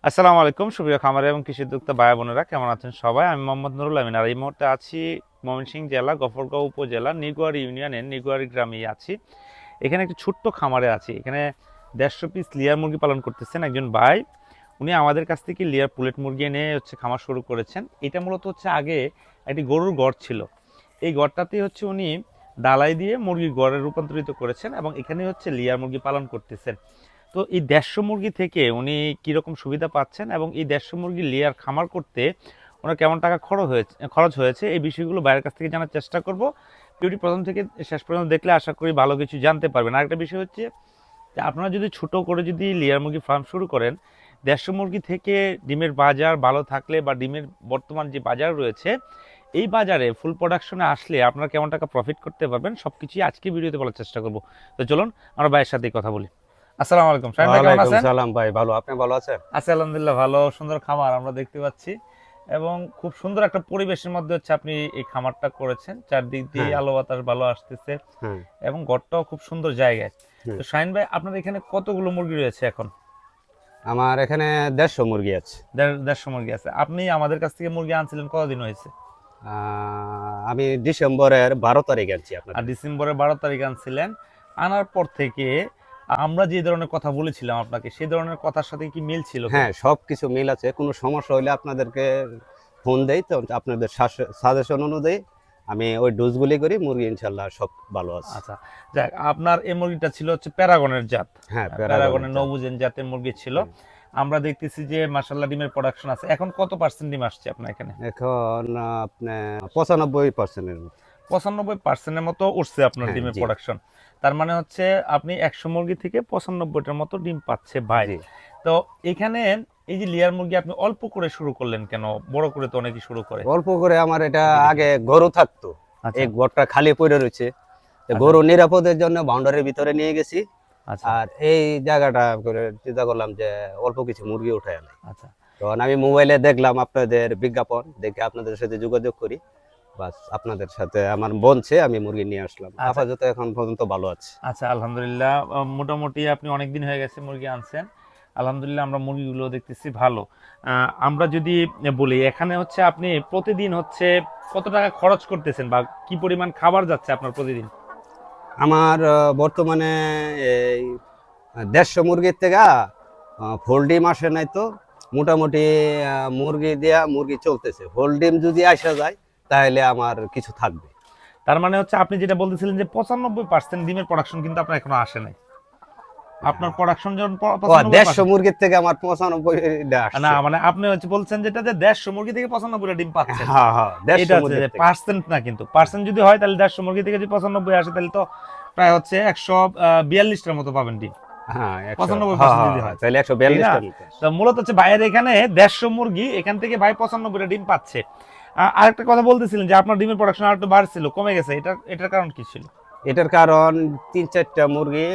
আসসালামু আলাইকুম সুপ্রিয় খামারি এবং কৃষি উদ্যোক্তা ভাই বোনেরা, কেমন আছেন সবাই? আমি মোহাম্মদ নুরুল আমিন। আর এই মুহূর্তে আছি ময়মনসিংহ জেলা গফরগাঁও উপজেলা নিগুয়ারি ইউনিয়নের নিগুয়ারি গ্রামে আছি। এখানে একটি ছোট্ট খামারে আছি। এখানে 150 পিস লেয়ার মুরগি পালন করতেছেন একজন ভাই। উনি আমাদের কাছ থেকে লেয়ার পুলেট মুরগি এনে খামার শুরু করেছেন। এটা মূলত আগে একটি গরুর ঘর ছিল। এই ঘরটাতে উনি ডালাই দিয়ে মুরগির ঘরে রূপান্তরিত করেছেন এবং এখানে লেয়ার মুরগি পালন করতেছেন। তো এই 150 মুরগি থেকে উনি কীরকম সুবিধা পাচ্ছেন এবং এই 150 মুরগি লেয়ার খামার করতে ওনার কেমন টাকা খরচ হয়েছে এই বিষয়গুলো বাইরের কাছ থেকে জানার চেষ্টা করব। ভিডিওটি প্রথম থেকে শেষ পর্যন্ত দেখলে আশা করি ভালো কিছু জানতে পারবেন। আরেকটা বিষয় যে আপনারা যদি ছোট করে লেয়ার মুরগি ফার্ম শুরু করেন, 150 মুরগি থেকে ডিমের বাজার ভালো থাকলে বা ডিমের বর্তমান যে বাজার রয়েছে এই বাজারে ফুল প্রোডাকশনে আসলে আপনারা কেমন টাকা প্রফিট করতে পারবেন সব কিছুই আজকে ভিডিওতে বলার চেষ্টা করব। তো চলুন আমরা ভাইয়ের সাথে কথা বলি। আসসালামু আলাইকুম শাহিন ভাই, কেমন আছেন? সালাম ভাই, ভালো। আপনি ভালো আছেন? আছি আলহামদুলিল্লাহ ভালো। সুন্দর খামার আমরা দেখতে পাচ্ছি এবং খুব সুন্দর একটা পরিবেশের মধ্যে আপনি এই খামারটা করেছেন। চারদিক দিয়ে আলো বাতাস ভালো আসতেছে এবং ঘরটাও খুব সুন্দর জায়গায়। তো শাহিন ভাই, আপনার এখানে কতগুলো মুরগি রয়েছে এখন? আমার এখানে 150 মুরগি আছে। 150 মুরগি আছে। আপনি আমাদের কাছ থেকে মুরগি আনছিলেন কতদিন হয়েছে? আমি ডিসেম্বরের 12 তারিখ আনছি। আর ডিসেম্বরের 12 তারিখ আনছিলেন। আনার পর থেকে আমরা যে ধরনের কথা বলেছিলাম আপনাকে, সেই ধরনের কথার সাথে কি মিল ছিল? হ্যাঁ, সবকিছু মিল আছে। কোনো সমস্যা হলে আপনাদেরকে ফোন দেই, তো আপনাদের সাজেশন অনুযায়ী আমি ওই ডোজগুলি করি। মুরগি ইনশাল্লাহ সব ভালো আছে। আচ্ছা, যাক, আপনার এই মুরগিটা ছিল প্যারাগনের জাত। হ্যাঁ, প্যারাগনের নবুজেন জাতের মুরগি ছিল। আমরা দেখতেছি যে মাশাআল্লাহ ডিমের প্রোডাকশন আছে। এখন কত পার্সেন্ট ডিম আসছে আপনার এখানে? এখন আপনি 95%-এর মতো। 95%-এর মতো উঠছে আপনার ডিমের প্রোডাকশন। তার মানে আপনি 100 মুরগি থেকে 95টার মতো ডিম পাচ্ছে ভাই। তো এখানে এই যে লেয়ার মুরগি আপনি অল্প করে শুরু করলেন কেন? বড় করে তো অনেকেই শুরু করে। অল্প করে আমার এটা আগে গরু থাকতো, এই ঘরটা খালি পড়ে রয়েছে। গরু নিরাপদের জন্য বাউন্ডারির ভিতরে নিয়ে গেছি। আর এই জায়গাটা করে চিন্তা করলাম যে অল্প কিছু মুরগি উঠাই আলাই। আচ্ছা, তখন আমি মোবাইলে দেখলাম আপনাদের বিজ্ঞাপন, দেখে আপনাদের সাথে যোগাযোগ করি। বাস আপনাদের সাথে আমার বনছে, আমি মুরগি নিয়ে আসলাম। আপাতত এখন পর্যন্ত ভালো আছে। আচ্ছা, আলহামদুলিল্লাহ। মোটামুটি আপনি অনেকদিন হয়ে গেছে মুরগি আনছেন। আলহামদুলিল্লাহ, আমরা মুরগিগুলো দেখতেছি ভালো। আমরা যদি বলি এখানে আপনি প্রতিদিন কত টাকা খরচ করতেছেন বা কি পরিমাণ খাবার যাচ্ছে আপনার প্রতিদিন? আমার বর্তমানে এই 150 মুরগির থেকে ফুল ডিম আসে নাই, তো মোটামুটি মুরগি দেয়া মুরগি চলতেছে। ফুল ডিম যদি আসা যায় তাহলে আমার কিছু থাকবে। তার মানে আপনি যেটা বলতেছিলেন যে 95% ডিমের প্রোডাকশন কিন্তু আপনার এখনো আসে নাই। আপনার প্রোডাকশন যখন 150 মুরগির থেকে আমার 95টা আসছে। না, মানে আপনি বলছেন যেটা যে 150 মুরগি থেকে 95টা ডিম পাচ্ছেন। হ্যাঁ হ্যাঁ, এটা পার্সেন্ট না, কিন্তু পার্সেন্ট যদি হয় তাহলে 150 মুরগি থেকে যদি 95 আসে তাহলে তো প্রায় 142টার মতো পাবেন ডিম। হ্যাঁ, 95% যদি হয় তাহলে 142টা। তো মূলত ভাইয়ের এখানে 150 মুরগি, এখান থেকে ভাই 95টা ডিম পাচ্ছে। আরেকটা কথা বলতেছিলেন যে আপনার ডিমের প্রোডাকশন আর একটু বাড়ছিল, কমে গেছে, এটার কারণ কি ছিল? এটার কারণ 3-4টা মুরগি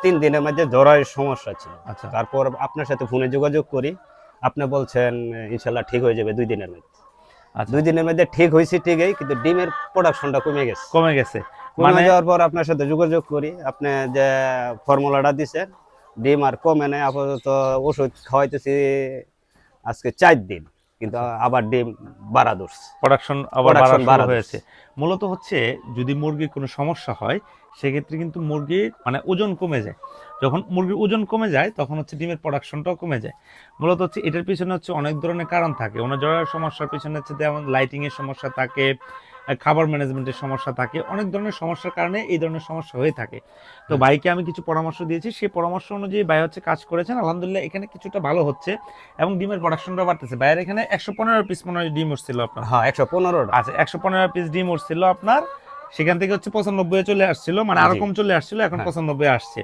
3 দিনের মধ্যে জ্বরের সমস্যা ছিল। আচ্ছা, তারপর আপনার সাথে ফোনে যোগাযোগ করি, আপনি বলছেন ইনশাল্লাহ ঠিক হয়ে যাবে 2 দিনের মধ্যে। আচ্ছা, 2 দিনের মধ্যে ঠিক হয়েছে ঠিকই, কিন্তু ডিমের প্রোডাকশনটা কমে গেছে। মানে যাওয়ার পর আপনার সাথে যোগাযোগ করি, আপনি যে ফর্মুলাটা দিচ্ছেন ডিম আর কমে নেই। আপাতত ওষুধ খাওয়াইতেছি আজকে 4 দিন, কিন্তু আবার ডিম বাড়া ধরছে, প্রোডাকশন আবার বাড়া হয়েছে। মূলত যদি মুরগির কোনো সমস্যা হয় সেক্ষেত্রে কিন্তু মুরগির ওজন কমে যায়। যখন মুরগির ওজন কমে যায় তখন ডিমের প্রোডাকশনটাও কমে যায়। মূলত এটার পিছনে অনেক ধরনের কারণ থাকে। ওনার জ্বরের সমস্যার পিছনে যেমন লাইটিং এর সমস্যা থাকে, খাবার ম্যানেজমেন্টের সমস্যা থাকে, অনেক ধরনের সমস্যার কারণে এই ধরনের সমস্যা হয়ে থাকে। তো ভাইকে আমি কিছু পরামর্শ দিয়েছি, সেই পরামর্শ অনুযায়ী ভাই কাজ করেছেন। আলহামদুলিল্লাহ এখানে কিছুটা ভালো হচ্ছে এবং ডিমের প্রোডাকশনটা বাড়তেছে। ভাইয়ের এখানে 115 পিস মনে হয় ডিম উঠছিল আপনার? হ্যাঁ, 115। আচ্ছা, 115 পিস ডিম উঠছিল আপনার, সেখান থেকে 95 চলে আসছিল, মানে আরো কম চলে আসছিল, এখন 95 আসছে,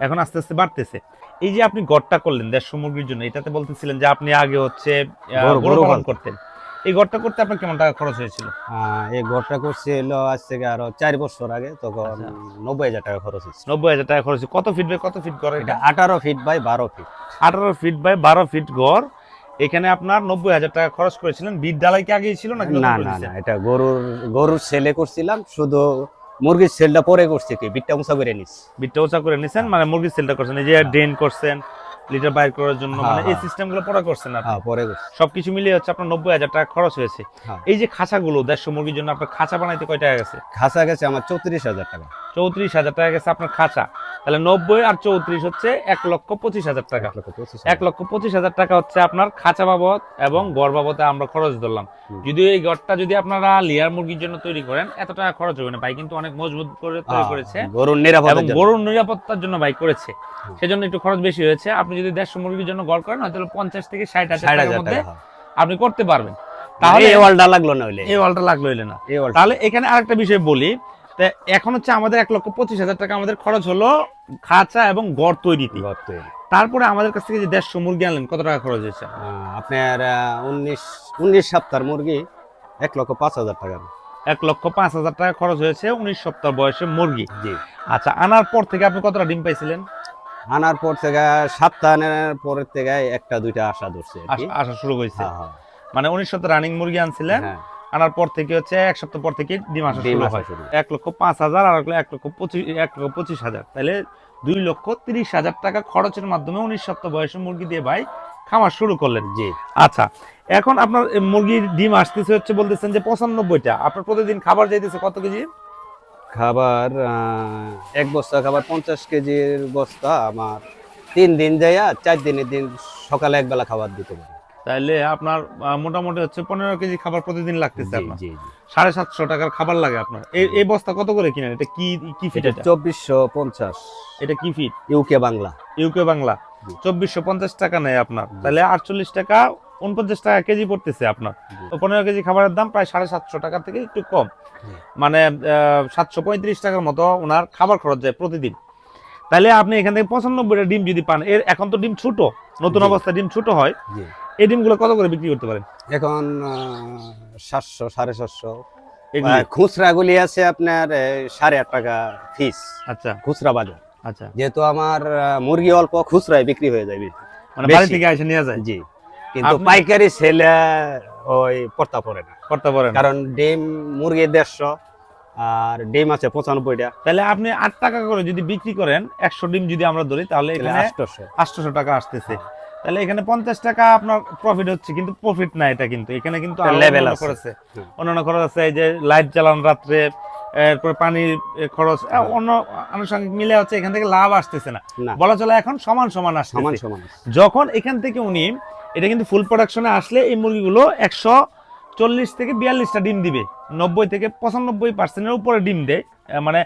এখন আস্তে আস্তে বাড়তেছে। এই যে আপনি ঘরটা করলেন 150 মুরগির জন্য, এটাতে বলতেছিলেন যে আপনি আগে গরু পালন করতেন। এই ঘরটা করতে আপনার কেমন টাকা খরচ হয়েছিল? এই ঘরটা করছি হলো আজ থেকে আরো 4 বছর আগে, তখন 90,000 টাকা খরচ হয়েছে। 90,000 টাকা খরচ। কত ফিট বাই কত ফিট ঘর এটা? 18 feet by 12 feet. 18 feet by 12 feet ঘর। এখানে আপনার 90,000 টাকা খরচ করেছিলেন। বিট ডালাই কি আগেই ছিল নাকি? না না না, এটা গরুর সেলে করছিলাম, শুধু মুরগির সেলটা পরে করছি, কি বিটটা উঁচা করে নিস। বিটটা উঁচা করে নিছেন, মানে মুরগির সেলটা করছেন। এই যে ড্রেন করছেন, লিটার বাইর করার জন্য, হ্যাঁ, মানে এই হ্যাঁ। সিস্টেমগুলো পরে করছেন আপনি? হ্যাঁ, পরে করছি। সবকিছু মিলিয়ে হচ্ছে আপনার 90,000 টাকা খরচ হয়েছে। হ্যাঁ। এই যে খাঁচাগুলো 150 মুরগির জন্য আপনার খাঁচা বানাইতে কয় টাকা গেছে? খাঁচা গেছে আমার 34,000 টাকা। 34,000 টাকা গেছে আপনার খাঁচা। তাহলে 90 আর 34 হচ্ছে 1,25,000 টাকা। 1,25,000 1,25,000 টাকা হচ্ছে আপনার খাঁচা বাবদ এবং গড় বাবদে আমরা খরচ ধরলাম। হুম। যদিও এই গড়টা যদি আপনারা লেয়ার মুরগির জন্য তৈরি করেন এত টাকা খরচ হবে না, ভাই কিন্তু অনেক মজবুত করে তৈরি করেছে গরুর এবং নিরাপত্তার জন্য। গরুর নিরাপত্তার জন্য ভাই করেছে, হুম। সেজন্য একটু খরচ বেশি হয়েছে। আপনি যদি 150 মুরগির জন্য গড় করেন হয়তো 50 থেকে 60,000 টাকার 60,000 মধ্যে টাকা। আপনি করতে পারবেন। তাহলে তাহলে এই ওয়ালটা লাগলো না হইলে। এই ওয়ালটা লাগলো হইলে না। এই ওয়ালটা। তাহলে এখানে আরেকটা বিষয় বলি, তা এখন হচ্ছে আমাদের 1,25,000 টাকা আমাদের খরচ হলো খাঁচা এবং গড় তৈরিতে। ঘর তৈরি। তারপরে আমাদের কাছ থেকে যে 150 মুরগি আনলেন কত টাকা খরচ হয়েছে? আপনার 19 সপ্তাহের মুরগি 1,05,000 টাকা। 1,05,000 টাকা খরচ হয়েছে 19 সপ্তাহ বয়সে মুরগি। জি। আচ্ছা, আনার পর থেকে আপনি কতটা ডিম পাইছিলেন? আনার পর থেকে সপ্তাহ আনার পরের থেকে একটা দুইটা আশা ধরছে আর কি। আসা শুরু হয়েছে, হ্যাঁ, হ্যাঁ। মানে 19 সপ্তাহ রানিং মুরগি আনছিলেন, হ্যাঁ। আনার পর থেকে হচ্ছে এক সপ্তাহ পর থেকে ডিম আসা ডিম শুরু আসা হয়। শুরু। 1,05,000 আর 1,25,000, তাহলে 2,30,000 টাকা খরচের মাধ্যমে 19 সপ্তাহ বয়সে মুরগি দিয়ে ভাই খামার শুরু করলেন। জি। আচ্ছা, এখন আপনার মুরগির ডিম আসতেছে হচ্ছে বলতেছেন যে 95টা, আপনার প্রতিদিন খাবার যাইতেছে কত কেজি? খাবার এক বস্তা খাবার 50 কেজির বস্তা আমার 3 দিন যাইয়া 4 দিনের দিন সকালে একবেলা খাবার দিতে পারি। তাহলে আপনার মোটামুটি হচ্ছে 15 কেজি খাবার প্রতিদিন লাগতেছে জি, আপনার। জি, জি। 750 টাকার খাবার লাগে আপনার। এই বস্তা কত করে কিনেন? এটা কি ফিট? এটা এটা 2450 এটা কি fit? UK Bangla. UK Bangla. জি। 2450 টাকা নেয় আপনার, জি। তাহলে 48 টাকা 49 টাকা কেজি পড়তেছে আপনার। জি। তো 15 কেজি খাবারের দাম প্রায় 750 টাকা থেকে একটু কম, জি। মানে 735 টাকার মতো ওনার খাবার খরচ যায় প্রতিদিন। তাহলে আপনি এখান থেকে 95টা ডিম যদি পান, এর এখন তো ডিম ছোট, নতুন জি। অবস্থায় ডিম ছোট হয়, জি। এই ডিমগুলো কত করে বিক্রি করতে পারেন? এখন 700 750 এগুলি? খুচরা গুলি আছে আপনার 8.5 টাকা ফিস আচ্ছা খুচরা বাজার। আচ্ছা, যেহেতু আমার মুরগি অল্প খুচরায় বিক্রি হয়ে যাবে। মানে বেশি। বাড়ি থেকে এসে নিয়ে যায়? জি। কিন্তু আপনি- পাইকারি সেলে ওই পড়তা পড়ে না, করতে পারেন। কারণ ডিম মুরগি 150 আর ডিম আছে 95টা। তাহলে আপনি 8 টাকা করে যদি বিক্রি করেন 100 ডিম যদি আমরা ধরি, তাহলে এখানে 800। 800 টাকা আসতেছে। তাহলে এখানে 50 টাকা আপনার প্রফিট হচ্ছে, কিন্তু প্রফিট না এটা, কিন্তু এখানে কিন্তু একটা আরো level অন্যান্য আছে। খরচ আছে। হুম। অন্যান্য খরচ আছে, এই যে লাইট জ্বালান রাত্রে, এরপর পানির খরচ, অন্য আনুষঙ্গিক মিলে হচ্ছে এখান থেকে লাভ আসতেছে না, না, বলা চলে এখন সমান সমান সমান আসতেছে। সমান। যখন এখান থেকে উনি এটা কিন্তু ফুল প্রোডাকশনে আসলে এই মুরগিগুলো 140 থেকে 42টা ডিম দিবে, 90 থেকে 95% উপরে ডিম দেয়। মানে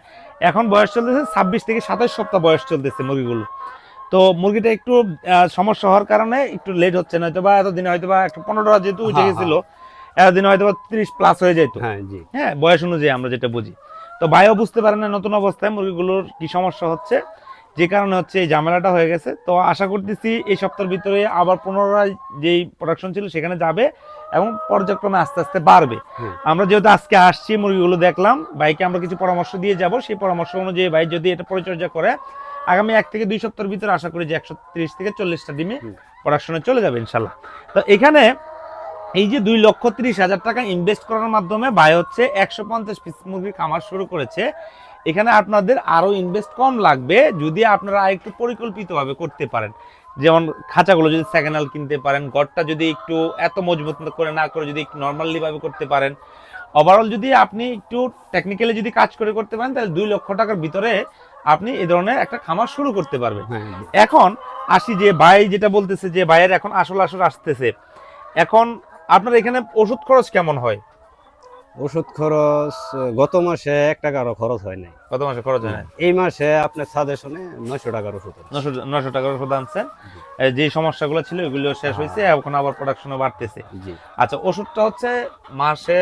এখন বয়স চলতেছে 26 থেকে 27 সপ্তাহ বয়স চলতেছে মুরগিগুলো। তো মুরগিটা একটু সমস্যা হওয়ার কারণে একটু লেট হচ্ছে, নয়তো বা এতদিনে হয়তো বা 15টা যেহেতু উঠে হ্যাঁ, গেছিল, এতদিনে হয়তো 30 প্লাস হয়ে যেত। হ্যাঁ, জি। হ্যাঁ, বয়স অনুযায়ী আমরা যেটা বুঝি। তো ভাইও বুঝতে পারেন না নতুন অবস্থায় মুরগিগুলোর কি সমস্যা হচ্ছে, যে কারণে হচ্ছে এই ঝামেলাটা হয়ে গেছে। তো আশা করতেছি এই সপ্তাহের ভিতরে আবার পুনরায় যেই প্রোডাকশন ছিল সেখানে যাবে এবং পর্যায়ক্রমে আস্তে আস্তে বাড়বে। হুম। আমরা যেহেতু আজকে আসছি মুরগিগুলো দেখলাম, ভাইকে আমরা কিছু পরামর্শ দিয়ে যাব, সেই পরামর্শ অনুযায়ী ভাই যদি এটা পরিচর্যা করে আগামী 1 থেকে 2 সপ্তাহের ভিতরে আশা করি যে 130 থেকে 40টা ডিমে হুম। প্রোডাকশনে চলে যাবে ইনশাল্লাহ। তো এখানে এই যে 2,30,000 টাকা ইনভেস্ট করার মাধ্যমে ভাই হচ্ছে 150 পিস মুরগির খামার শুরু করেছে। এখানে আপনাদের আরো ইনভেস্ট কম লাগবে যদি আপনারা একটু পরিকল্পিতভাবে করতে পারেন। যেমন খাঁচাগুলো যদি সেকেন্ড হ্যান্ড কিনতে পারেন, ঘরটা যদি একটু এত মজবুত করে না করে যদি একটু নর্মালি ভাবে করতে পারেন, ওভারঅল যদি আপনি একটু টেকনিক্যালি যদি কাজ করে করতে পারেন, তাহলে 2 লক্ষ টাকার ভিতরে আপনি এই ধরনের একটা খামার শুরু করতে পারবেন। হ্যাঁ, এখন আসি যে ভাই যেটা বলতেছে যে ভাইয়ের এখন আসল আসতেছে, এখন আপনার এখানে ওষুধ খরচ কেমন হয়? ওষুধ খরচ গত মাসে 1 টাকারও খরচ হয় নাই। কত মাসে খরচ হয় না? এই মাসে আপনার সাজেশনে 900 টাকার ওষুধ আছে। 900 টাকার ওষুধ আনছেন। জি। যে সমস্যাগুলো ছিল এগুলো শেষ হয়েছে, এখন আবার প্রোডাকশনও বাড়তেছে। জি। আচ্ছা, ওষুধটা হচ্ছে মাসে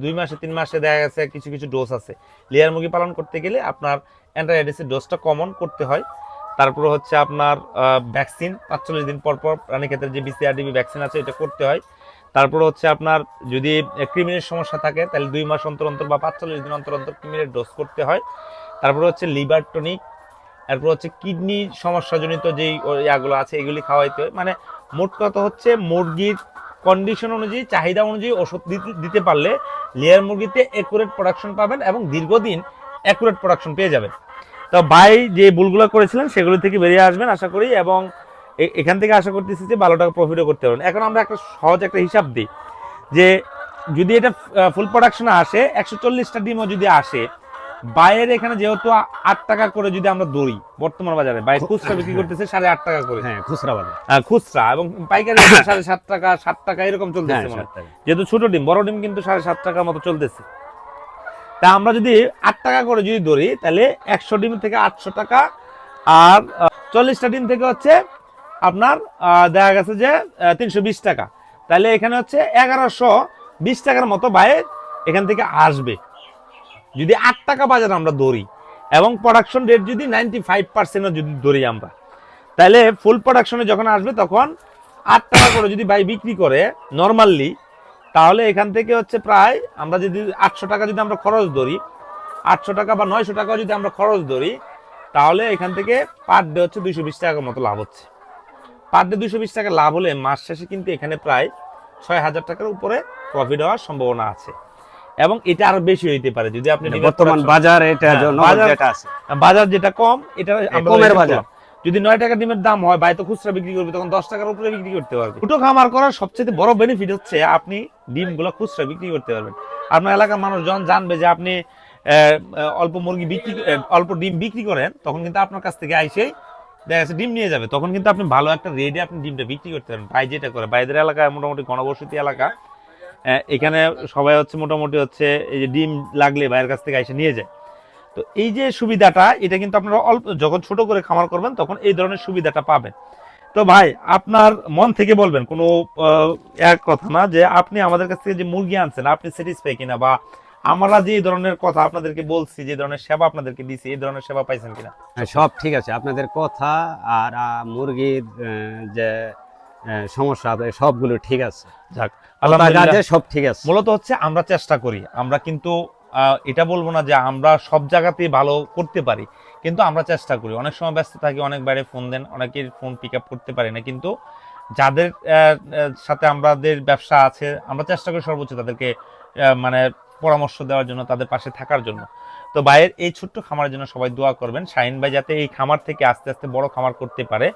2 মাসে 3 মাসে দেখা গেছে কিছু কিছু ডোজ আছে। লেয়ার মুরগি পালন করতে গেলে আপনার অ্যান্টিরাইটিসের ডোজটা কমন করতে হয়। তারপরে হচ্ছে আপনার ভ্যাকসিন 45 দিন পর পর রানীক্ষেতের যে BCRDB ভ্যাকসিন আছে এটা করতে হয়। তারপরে হচ্ছে আপনার যদি ক্রিমিনের সমস্যা থাকে তাহলে 2 মাস অন্তর অন্তর বা 45 দিন অন্তর অন্তর ক্রিমিনের ডোজ করতে হয়। তারপরে হচ্ছে লিভার টনিক, তারপর হচ্ছে কিডনি সমস্যাজনিত যেই ইয়াগুলো আছে এগুলি খাওয়াইতে হয়। মানে মোট কথা হচ্ছে মুরগির কন্ডিশন অনুযায়ী চাহিদা অনুযায়ী ওষুধ দিতে পারলে লেয়ার মুরগিতে অ্যাকুরেট প্রোডাকশন পাবেন এবং দীর্ঘদিন অ্যাকুরেট প্রোডাকশন পেয়ে যাবেন। তো ভাই যে ভুলগুলো করেছিলেন সেগুলো থেকে বেরিয়ে আসবেন আশা করি, এবং এখান থেকে আশা করতেছি যে ভালো টাকা প্রফিটও করতে পারবেন। এখন আমরা একটা সহজ একটা হিসাব দিই যে যদি এটা ফুল প্রোডাকশনে আসে 140টা ডিমও যদি আসে, বাইরের এখানে যেহেতু 8 টাকা করে যদি আমরা ধরি বর্তমান বাজারে, বাইরে খুচরা বিক্রি করতেছে 8.5 টাকা করে, হ্যাঁ খুচরা বাজার, খুচরা, এবং পাইকারি 7.5 টাকা 7 টাকা এরকম চলতেছে মনে হয়। যেহেতু ছোট ডিম, বড় ডিম কিন্তু 7.5 টাকার মতো চলতেছে। তা আমরা যদি 8 টাকা করে যদি ধরি তাহলে 100 ডিম থেকে 800 টাকা, আর 40টা ডিম থেকে হচ্ছে আপনার দেখা গেছে যে 320 টাকা, তাহলে এখানে হচ্ছে 1120 টাকার মতো বাইরে এখান থেকে আসবে যদি 8 টাকা বাজার আমরা ধরি, এবং প্রোডাকশন রেট যদি 95% যদি ধরি আমরা, তাহলে ফুল প্রোডাকশনে যখন আসবে তখন 8 টাকা করে যদি ভাই বিক্রি করে নরমালি, তাহলে এখান থেকে হচ্ছে প্রায় আমরা যদি 800 টাকা যদি আমরা খরচ ধরি, 800 টাকা বা 900 টাকা যদি আমরা খরচ ধরি, তাহলে এখান থেকে পার ডে হচ্ছে 220 টাকার মতো লাভ হচ্ছে। পার ডে 220 টাকা লাভ হলে মাস শেষে কিন্তু এখানে প্রায় 6000 টাকার উপরে প্রফিট হওয়ার সম্ভাবনা আছে, এবং এটা আরো বেশি হইতে পারে যদি আপনি বর্তমান বাজার এটা যেটা আছে, বাজার যেটা কম, এটা কমের বাজার। যদি 9 টাকা ডিমের দাম হয়, ভাই তো খুচরা বিক্রি করবে, তখন 10 টাকার উপরে বিক্রি করতে পারবে। ছোট খামার করার সবচেয়ে বড় বেনিফিট হচ্ছে আপনি ডিমগুলো খুচরা বিক্রি করতে পারবেন। আপনার এলাকার মানুষজন জানবে যে আপনি অল্প অল্প ডিম বিক্রি করেন, তখন কিন্তু আপনার কাছ থেকে আইসেই দেখা যাচ্ছে ডিম নিয়ে যাবে, তখন কিন্তু আপনি ভালো একটা রেটে আপনি ডিমটা বিক্রি করতে পারেন। ভাই যেটা করে, বাইরের এলাকায় মোটামুটি ঘনবসতি এলাকা, এখানে সবাই হচ্ছে মোটামুটি হচ্ছে এই যে ডিম লাগলে ভাইয়ের কাছ থেকে এসে নিয়ে যায়। তো এই যে সুবিধাটা, এটা কিন্তু আপনারা অল্প যখন ছোট করে খামার করবেন তখন এই ধরনের সুবিধাটা পাবেন। তো ভাই আপনার মন থেকে বলবেন, কোনো এক কথা না, যে আপনি আমাদের কাছ থেকে যে মুরগি আনছেন আপনি স্যাটিসফাই কিনা, বা আমরা যে ধরনের কথা আপনাদেরকে বলছি, যে ধরনের সেবা আপনাদেরকে দিছি, এই ধরনের সেবা পাইছেন কিনা? সব ঠিক আছে, আপনাদের কথা আর মুরগির যে সমস্যা সবগুলো ঠিক আছে, যাক আলহামদুলিল্লাহ, সব ঠিক আছে। মূলত হচ্ছে আমরা চেষ্টা করি, আমরা কিন্তু এটা বলবো না যে আমরা সব জায়গাতেই ভালো করতে পারি, কিন্তু আমরা চেষ্টা করি। অনেক সময় ব্যস্ত থাকি, অনেক বাইরে ফোন দেন, অনেকের ফোন পিক আপ করতে পারি না, কিন্তু যাদের সাথে আমাদের ব্যবসা আছে আমরা চেষ্টা করি সর্বোচ্চ তাদেরকে মানে পরামর্শ দেওয়ার জন্য, তাদের পাশে থাকার জন্য। তো ভাইয়ের এই ছোট্ট খামারের জন্য সবাই দোয়া করবেন, শাহিন ভাই যাতে এই খামার থেকে আস্তে আস্তে বড় খামার করতে পারে।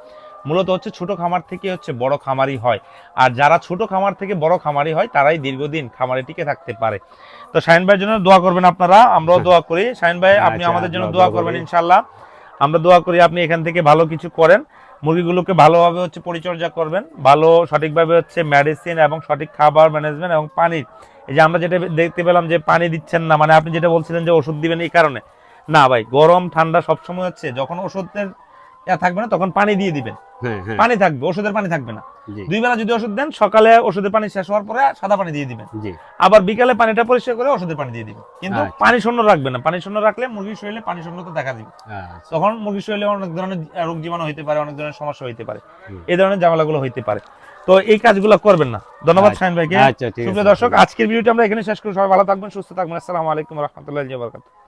মূলত হচ্ছে ছোট খামার থেকে হচ্ছে বড় খামারই হয়, আর যারা ছোট খামার থেকে বড় খামারই হয় তারাই দীর্ঘদিন খামারে টিকে থাকতে পারে। তো শাহিন ভাইয়ের জন্য দোয়া করবেন আপনারা, আমরাও দোয়া করি। শাহিন ভাই আপনি আমাদের জন্য দোয়া করবেন ইনশাআল্লাহ। আমরা দোয়া করি আপনি এখান থেকে ভালো কিছু করেন, মুরগিগুলোকে ভালোভাবে হচ্ছে পরিচর্যা করবেন, ভালো সঠিকভাবে হচ্ছে মেডিসিন এবং সঠিক খাবার ম্যানেজমেন্ট এবং পানির, এই যে আমরা যেটা দেখতে পেলাম যে পানি দিচ্ছেন না, মানে আপনি যেটা বলছিলেন যে ওষুধ দিবেন এই কারণে না ভাই, গরম ঠান্ডা সবসময় হচ্ছে যখন ওষুধের থাকবে না তখন পানি দিয়ে দিবেন, পানি থাকবে, ওষুধের পানি থাকবে না। 2 বেলা যদি ওষুধ দেন, সকালে ওষুধের পানি শেষ হওয়ার পরে সাদা পানি দিয়ে দিবেন, আবার বিকালে পানিটা পরিষ্কার করে ওষুধের পানি দিয়ে দিবেন, কিন্তু পানি শূন্য রাখবেন না। পানি শূন্য রাখলে মুরগির শরীরে পানি শূন্যতা দেখা দিবে, তখন মুরগির শরীরে অনেক ধরনের রোগ জীবাণু হইতে পারে, অনেক ধরনের সমস্যা হইতে পারে, এই ধরনের ঝামেলাগুলো হইতে পারে। তো এই কাজগুলো করবেন না। ধন্যবাদ শাহিন ভাইকে। সুপ্রিয় দর্শক, আজকের ভিডিওটি আমরা এখানে শেষ করি। সবাই ভালো থাকবেন, সুস্থ থাকবেন। আসসালামু আলাইকুম ওয়া রাহমাতুল্লাহি ওয়া বারাকাতুহু।